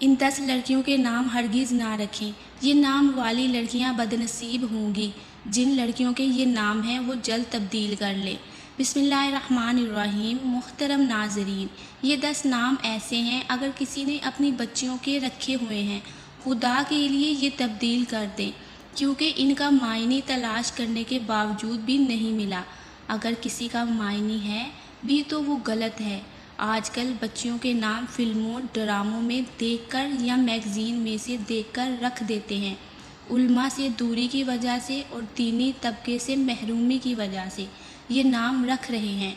ان 10 لڑکیوں کے نام ہرگز نہ رکھیں۔ یہ نام والی لڑکیاں بدنصیب ہوں گی۔ جن لڑکیوں کے یہ نام ہیں وہ جلد تبدیل کر لیں۔ بسم اللہ الرحمن الرحیم۔ محترم ناظرین، یہ 10 نام ایسے ہیں اگر کسی نے اپنی بچیوں کے رکھے ہوئے ہیں، خدا کے لیے یہ تبدیل کر دیں، کیونکہ ان کا معنی تلاش کرنے کے باوجود بھی نہیں ملا۔ اگر کسی کا معنی ہے بھی تو وہ غلط ہے۔ آج کل بچیوں کے نام فلموں، ڈراموں میں دیکھ کر یا میگزین میں سے دیکھ کر رکھ دیتے ہیں۔ علماء سے دوری کی وجہ سے اور دینی طبقے سے محرومی کی وجہ سے یہ نام رکھ رہے ہیں،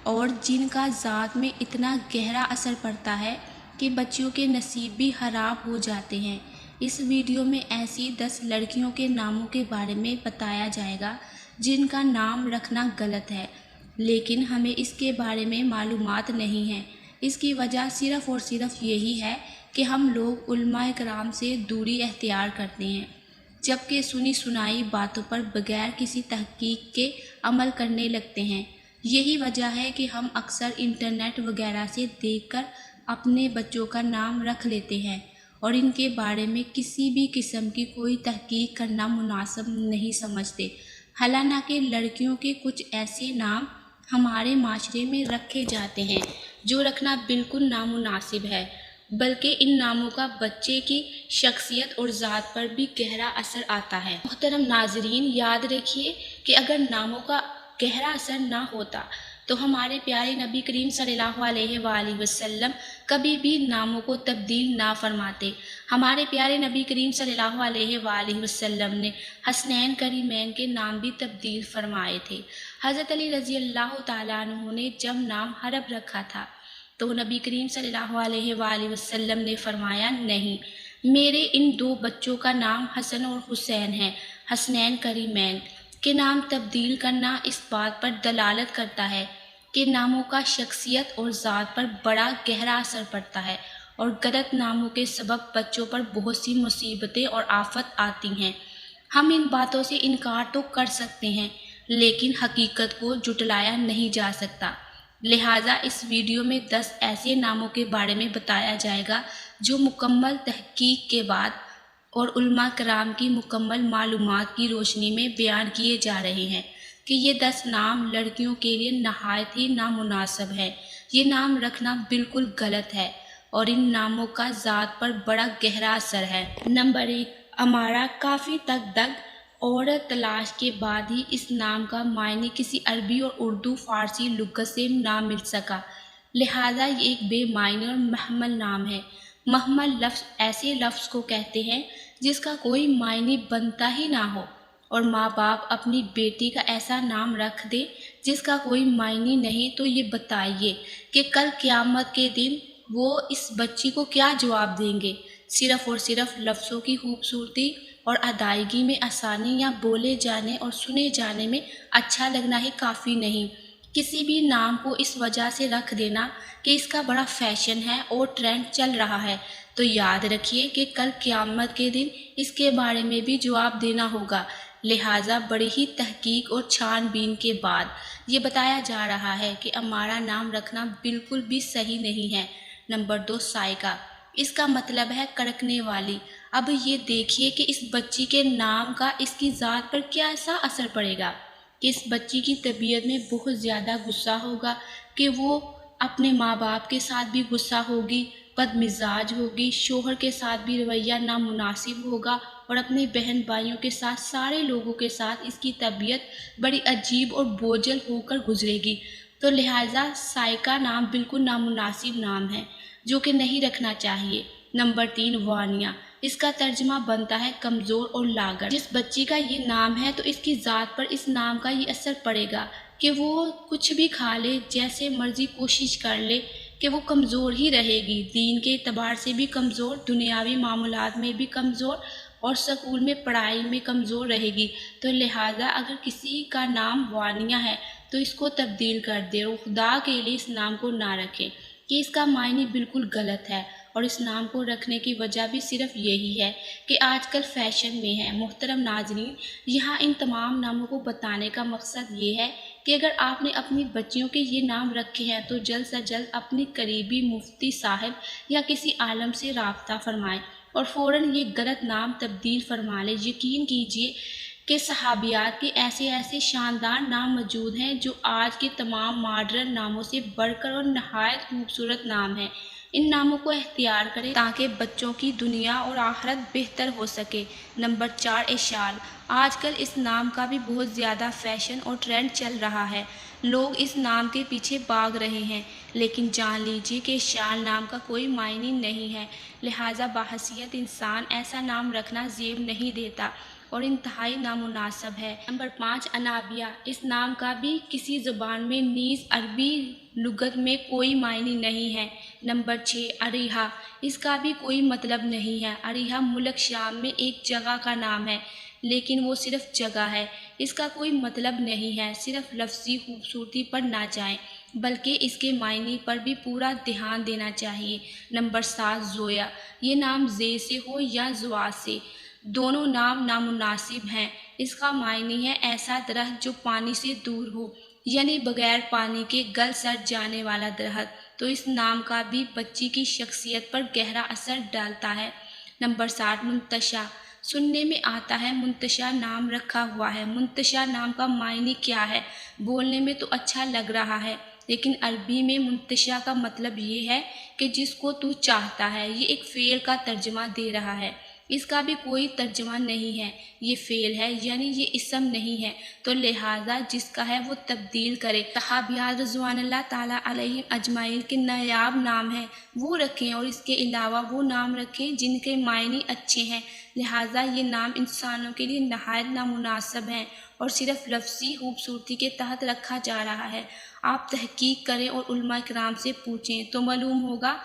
اور جن کا ذات میں اتنا گہرا اثر پڑتا ہے کہ بچیوں کے نصیب بھی خراب ہو جاتے ہیں۔ اس ویڈیو میں ایسی 10 لڑکیوں کے ناموں کے بارے میں بتایا جائے گا جن کا نام رکھنا غلط ہے، لیکن ہمیں اس کے بارے میں معلومات نہیں ہیں۔ اس کی وجہ صرف اور صرف یہی ہے کہ ہم لوگ علماء کرام سے دوری اختیار کرتے ہیں، جبکہ سنی سنائی باتوں پر بغیر کسی تحقیق کے عمل کرنے لگتے ہیں۔ یہی وجہ ہے کہ ہم اکثر انٹرنیٹ وغیرہ سے دیکھ کر اپنے بچوں کا نام رکھ لیتے ہیں اور ان کے بارے میں کسی بھی قسم کی کوئی تحقیق کرنا مناسب نہیں سمجھتے۔ حالانکہ لڑکیوں کے کچھ ایسے نام ہمارے معاشرے میں رکھے جاتے ہیں جو رکھنا بالکل نامناسب ہے، بلکہ ان ناموں کا بچے کی شخصیت اور ذات پر بھی گہرا اثر آتا ہے۔ محترم ناظرین، یاد رکھیے کہ اگر ناموں کا گہرا اثر نہ ہوتا تو ہمارے پیارے نبی کریم صلی اللہ علیہ وآلہ وسلم کبھی بھی ناموں کو تبدیل نہ فرماتے۔ ہمارے پیارے نبی کریم صلی اللہ علیہ وآلہ وسلم نے حسنین کریمین کے نام بھی تبدیل فرمائے تھے۔ حضرت علی رضی اللہ تعالیٰ عنہ نے جب نام حرب رکھا تھا تو نبی کریم صلی اللہ علیہ وآلہ وسلم نے فرمایا، نہیں، میرے ان 2 بچوں کا نام حسن اور حسین ہے۔ حسنین کریمین کے نام تبدیل کرنا اس بات پر دلالت کرتا ہے کہ ناموں کا شخصیت اور ذات پر بڑا گہرا اثر پڑتا ہے، اور غلط ناموں کے سبب بچوں پر بہت سی مصیبتیں اور آفت آتی ہیں۔ ہم ان باتوں سے انکار تو کر سکتے ہیں، لیکن حقیقت کو جھٹلایا نہیں جا سکتا۔ لہٰذا اس ویڈیو میں 10 ایسے ناموں کے بارے میں بتایا جائے گا جو مکمل تحقیق کے بعد اور علماء کرام کی مکمل معلومات کی روشنی میں بیان کیے جا رہے ہیں کہ یہ 10 نام لڑکیوں کے لیے نہایت ہی نامناسب ہے۔ یہ نام رکھنا بالکل غلط ہے اور ان ناموں کا ذات پر بڑا گہرا اثر ہے۔ نمبر 1، امارا۔ کافی تک دگ اور تلاش کے بعد ہی اس نام کا معنی کسی عربی اور اردو فارسی لغت سے نہ مل سکا، لہٰذا یہ ایک بے معنی اور مہمل نام ہے۔ مہمل لفظ ایسے لفظ کو کہتے ہیں جس کا کوئی معنی بنتا ہی نہ ہو، اور ماں باپ اپنی بیٹی کا ایسا نام رکھ دیں جس کا کوئی معنی نہیں، تو یہ بتائیے کہ کل قیامت کے دن وہ اس بچی کو کیا جواب دیں گے۔ صرف اور صرف لفظوں کی خوبصورتی اور ادائیگی میں آسانی یا بولے جانے اور سنے جانے میں اچھا لگنا ہی کافی نہیں۔ کسی بھی نام کو اس وجہ سے رکھ دینا کہ اس کا بڑا فیشن ہے اور ٹرینڈ چل رہا ہے، تو یاد رکھیے کہ کل قیامت کے دن اس کے بارے میں بھی جواب دینا ہوگا۔ لہٰذا بڑی ہی تحقیق اور چھان بین کے بعد یہ بتایا جا رہا ہے کہ امارا نام رکھنا بالکل بھی صحیح نہیں ہے۔ نمبر 2، سائقہ۔ اس کا مطلب ہے کڑکنے والی۔ اب یہ دیکھیے کہ اس بچی کے نام کا اس کی ذات پر کیا ایسا اثر پڑے گا کہ اس بچی کی طبیعت میں بہت زیادہ غصہ ہوگا، کہ وہ اپنے ماں باپ کے ساتھ بھی غصہ ہوگی، بد مزاج ہوگی، شوہر کے ساتھ بھی رویہ نامناسب ہوگا، اور اپنے بہن بھائیوں کے ساتھ، سارے لوگوں کے ساتھ اس کی طبیعت بڑی عجیب اور بوجھل ہو کر گزرے گی۔ تو لہٰذا سائقہ نام بالکل نامناسب نام ہے جو کہ نہیں رکھنا چاہیے۔ نمبر 3، وانیہ۔ اس کا ترجمہ بنتا ہے کمزور اور لاغر۔ جس بچی کا یہ نام ہے تو اس کی ذات پر اس نام کا یہ اثر پڑے گا کہ وہ کچھ بھی کھا لے، جیسے مرضی کوشش کر لے، کہ وہ کمزور ہی رہے گی، دین کے اعتبار سے بھی کمزور، دنیاوی معاملات میں بھی کمزور، اور سکول میں پڑھائی میں کمزور رہے گی۔ تو لہٰذا اگر کسی کا نام وانیہ ہے تو اس کو تبدیل کر دے، اور خدا کے لیے اس نام کو نہ رکھے، کہ اس کا معنی بالکل غلط ہے، اور اس نام کو رکھنے کی وجہ بھی صرف یہی ہے کہ آج کل فیشن میں ہے۔ محترم ناظرین، یہاں ان تمام ناموں کو بتانے کا مقصد یہ ہے کہ اگر آپ نے اپنی بچیوں کے یہ نام رکھے ہیں تو جلد سے جلد اپنے قریبی مفتی صاحب یا کسی عالم سے رابطہ فرمائیں اور فوراً یہ غلط نام تبدیل فرما لیں۔ یقین کیجیے کہ صحابیات کے ایسے ایسے شاندار نام موجود ہیں جو آج کے تمام ماڈرن ناموں سے بڑھ کر اور نہایت خوبصورت نام ہیں۔ ان ناموں کو اختیار کریں تاکہ بچوں کی دنیا اور آخرت بہتر ہو سکے۔ نمبر 4، اشال۔ آج کل اس نام کا بھی بہت زیادہ فیشن اور ٹرینڈ چل رہا ہے۔ لوگ اس نام کے پیچھے بھاگ رہے ہیں، لیکن جان لیجیے کہ اشال نام کا کوئی معنی نہیں ہے، لہٰذا بحیثیت انسان ایسا نام رکھنا زیب نہیں دیتا اور انتہائی نامناسب ہے۔ نمبر 5، انابیہ۔ اس نام کا بھی کسی زبان میں نیز عربی لغت میں کوئی معنی نہیں ہے۔ نمبر 6، اریحہ۔ اس کا بھی کوئی مطلب نہیں ہے۔ اریحہ ملک شام میں ایک جگہ کا نام ہے، لیکن وہ صرف جگہ ہے، اس کا کوئی مطلب نہیں ہے۔ صرف لفظی خوبصورتی پر نہ جائیں بلکہ اس کے معنی پر بھی پورا دھیان دینا چاہیے۔ نمبر 7، زویا۔ یہ نام زے سے ہو یا زوا سے، دونوں نام نامناسب ہیں۔ اس کا معنی ہے ایسا درخت جو پانی سے دور ہو، یعنی بغیر پانی کے گل سڑ جانے والا درخت، تو اس نام کا بھی بچی کی شخصیت پر گہرا اثر ڈالتا ہے۔ نمبر 7، منتشا۔ سننے میں آتا ہے منتشا نام رکھا ہوا ہے۔ منتشا نام کا معنی کیا ہے؟ بولنے میں تو اچھا لگ رہا ہے، لیکن عربی میں منتشا کا مطلب یہ ہے کہ جس کو تو چاہتا ہے۔ یہ ایک فعل کا ترجمہ دے رہا ہے، اس کا بھی کوئی ترجمہ نہیں ہے، یہ فعل ہے، یعنی یہ اسم نہیں ہے، تو لہٰذا جس کا ہے وہ تبدیل کرے۔ صحابیات رضوان اللہ تعالیٰ علیہم اجمعین کے نایاب نام ہیں، وہ رکھیں، اور اس کے علاوہ وہ نام رکھیں جن کے معنی اچھے ہیں۔ لہٰذا یہ نام انسانوں کے لیے نہایت نامناسب ہیں اور صرف لفظی خوبصورتی کے تحت رکھا جا رہا ہے۔ آپ تحقیق کریں اور علماء کرام سے پوچھیں تو معلوم ہوگا۔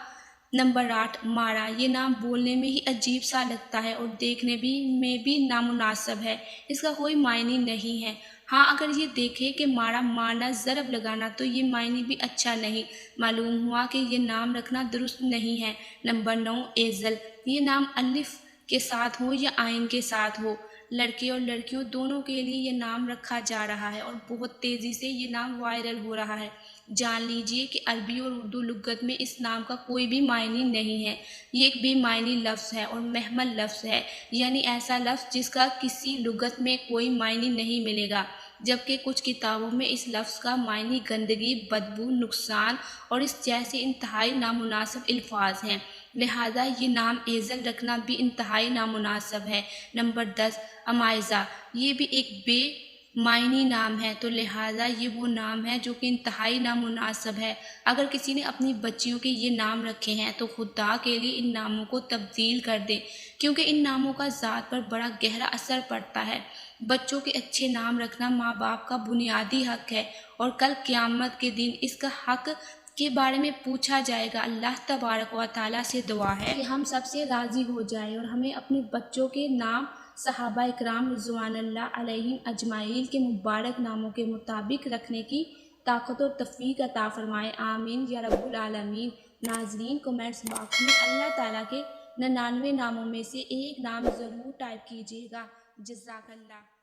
نمبر 8، مارا۔ یہ نام بولنے میں ہی عجیب سا لگتا ہے اور دیکھنے میں بھی نامناسب ہے، اس کا کوئی معنی نہیں ہے۔ ہاں، اگر یہ دیکھے کہ مارا مارنا، ضرب لگانا، تو یہ معنی بھی اچھا نہیں، معلوم ہوا کہ یہ نام رکھنا درست نہیں ہے۔ نمبر 9، ایزل۔ یہ نام الف کے ساتھ ہو یا عین کے ساتھ ہو، لڑکے اور لڑکیوں دونوں کے لیے یہ نام رکھا جا رہا ہے اور بہت تیزی سے یہ نام وائرل ہو رہا ہے۔ جان لیجیے کہ عربی اور اردو لغت میں اس نام کا کوئی بھی معنی نہیں ہے، یہ ایک بے معنی لفظ ہے اور مہمل لفظ ہے، یعنی ایسا لفظ جس کا کسی لغت میں کوئی معنی نہیں ملے گا، جبکہ کچھ کتابوں میں اس لفظ کا معنی گندگی، بدبو، نقصان اور اس جیسے انتہائی نامناسب الفاظ ہیں۔ لہٰذا یہ نام ایزل رکھنا بھی انتہائی نامناسب ہے۔ نمبر 10، امائزہ۔ یہ بھی ایک بے معنی نام ہے، تو لہٰذا یہ وہ نام ہے جو کہ انتہائی نامناسب ہے۔ اگر کسی نے اپنی بچیوں کے یہ نام رکھے ہیں تو خدا کے لیے ان ناموں کو تبدیل کر دیں، کیونکہ ان ناموں کا ذات پر بڑا گہرا اثر پڑتا ہے۔ بچوں کے اچھے نام رکھنا ماں باپ کا بنیادی حق ہے اور کل قیامت کے دن اس کا حق کے بارے میں پوچھا جائے گا۔ اللہ تبارک و تعالیٰ سے دعا ہے کہ ہم سب سے راضی ہو جائے اور ہمیں اپنے بچوں کے نام صحابہ اکرام رضوان اللہ علیہم اجمعین کے مبارک ناموں کے مطابق رکھنے کی طاقت اور توفیق عطا فرمائے، آمین یا رب العالمین۔ ناظرین، کومنٹس باکس میں اللہ تعالیٰ کے 99 ناموں میں سے ایک نام ضرور ٹائپ کیجیے گا۔ جزاک اللہ۔